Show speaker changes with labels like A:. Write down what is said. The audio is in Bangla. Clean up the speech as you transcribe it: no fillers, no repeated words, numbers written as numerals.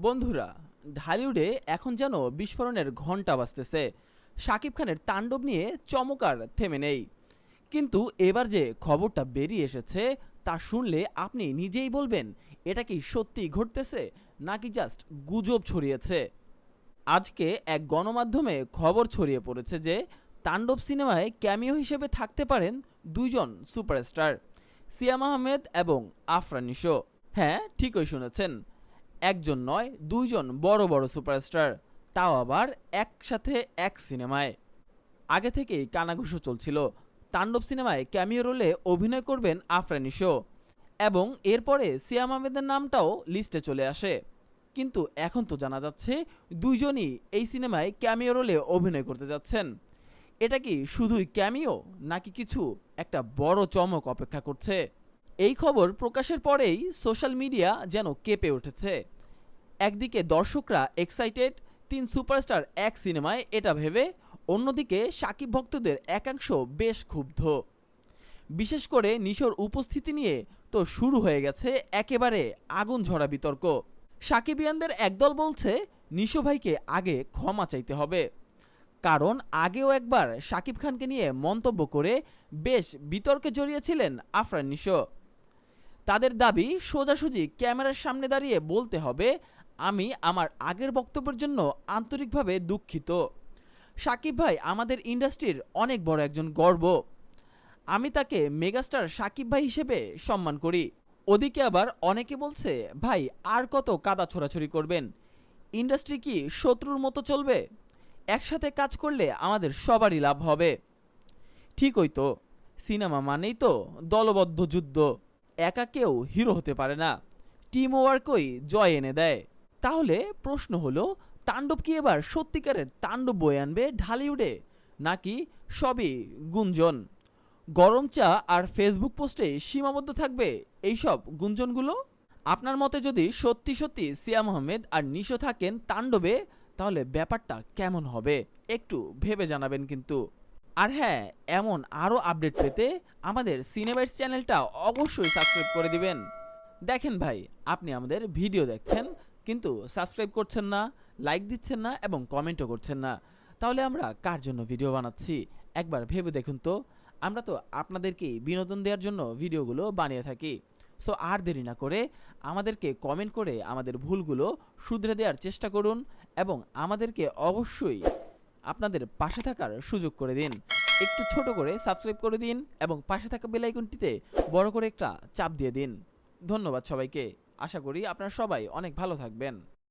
A: বন্ধুরা, ঢালিউডে এখন যেন বিস্ফোরণের ঘণ্টা বাজতেছে। শাকিব খানের তাণ্ডব নিয়ে চমকার থেমে নেই। কিন্তু এবার যে খবরটা বেরিয়ে এসেছে তা শুনলে আপনি নিজেই বলবেন এটা কি সত্যি ঘটতেছে নাকি জাস্ট গুজব ছড়িয়েছে। আজকে এক গণমাধ্যমে খবর ছড়িয়ে পড়েছে যে তাণ্ডব সিনেমায় ক্যামিও হিসেবে থাকতে পারেন দুইজন সুপারস্টার, সিয়াম আহমেদ এবং আফরান নিশো। হ্যাঁ, ঠিকই শুনেছেন, একজন নয় দুইজন বড় বড় সুপারস্টার, তাও আবার একসাথে এক সিনেমায়। আগে থেকেই কানাঘুষো চলছিল তাণ্ডব সিনেমায় ক্যামিও রোলে অভিনয় করবেন আফরান নিশো, এবং এরপরে সিয়াম আহমেদের নামটাও লিস্টে চলে আসে। কিন্তু এখন তো জানা যাচ্ছে দুইজনই এই সিনেমায় ক্যামিও রোলে অভিনয় করতে যাচ্ছেন। এটা কি শুধুই ক্যামিও নাকি কিছু একটা বড় চমক অপেক্ষা করছে? এই খবর প্রকাশের পরেই সোশ্যাল মিডিয়া যেন কেঁপে উঠেছে। একদিকে দর্শকরা এক্সাইটেড, তিন সুপারস্টার এক সিনেমায় এটা ভেবে, অন্যদিকে শাকিব ভক্তদের একাংশ বেশ ক্ষুব্ধ। বিশেষ করে নিশোর উপস্থিতি নিয়ে তো শুরু হয়ে গেছে একেবারে আগুন ঝরা বিতর্ক। সাকিবিয়ানদের একদল বলছে নিশো ভাইকে আগে ক্ষমা চাইতে হবে, কারণ আগেও একবার শাকিব খানকে নিয়ে মন্তব্য করে বেশ বিতর্কে জড়িয়েছিলেন আফরান নিশো। তাদের দাবি সোজাসুজি ক্যামেরার সামনে দাঁড়িয়ে বলতে হবে, আমি আমার আগের বক্তব্যের জন্য আন্তরিকভাবে দুঃখিত। শাকিব ভাই আমাদের ইন্ডাস্ট্রির অনেক বড় একজন গর্ব, আমি তাকে মেগাস্টার শাকিব ভাই হিসেবে সম্মান করি। ওদিকে আবার অনেকে বলছে, ভাই আর কত কাদা ছোড়াছড়ি করবেন, ইন্ডাস্ট্রি কি শত্রুর মতো চলবে? একসাথে কাজ করলে আমাদের সবারই লাভ হবে। ঠিকই তো, সিনেমা মানেই তো দলবদ্ধ যুদ্ধ, একা কেউ হিরো হতে পারে না, টিম ওয়ার্কই জয় এনে দেয়। তাহলে প্রশ্ন হলো, তাণ্ডব কি এবার সত্যিকারের তাণ্ডব বয়ে আনবে ঢালিউডে, নাকি সবই গুঞ্জন? গরম চা আর ফেসবুক পোস্টে সীমাবদ্ধ থাকবে এইসব গুঞ্জনগুলো? আপনার মতে যদি সত্যি সত্যি সিয়াম আহমেদ আর নিশো থাকেন তাণ্ডবে, তাহলে ব্যাপারটা কেমন হবে একটু ভেবে জানাবেন কিন্তু। আর হ্যাঁ, এমন আরও আপডেট পেতে আমাদের সিনেমাইটস চ্যানেলটা অবশ্যই সাবস্ক্রাইব করে দিবেন। দেখেন ভাই, আপনি আমাদের ভিডিও দেখছেন কিন্তু সাবস্ক্রাইব করছেন না, লাইক দিচ্ছেন না এবং কমেন্টও করছেন না, তাহলে আমরা কার জন্য ভিডিও বানাচ্ছি একবার ভেবে দেখুন তো। আমরা তো আপনাদেরকেই বিনোদন দেওয়ার জন্য ভিডিওগুলো বানিয়ে থাকি। সো আর দেরি না করে আমাদেরকে কমেন্ট করে আমাদের ভুলগুলো শুধরে দেওয়ার চেষ্টা করুন, এবং আমাদেরকে অবশ্যই আপনাদের পাশে থাকার সুযোগ করে দিন। একটু ছোট করে সাবস্ক্রাইব করে দিন এবং পাশে থাকা বেল আইকনটিতে বড় করে একটা চাপ দিয়ে দিন। ধন্যবাদ সবাইকে। আশা করি আপনারা সবাই অনেক ভালো থাকবেন।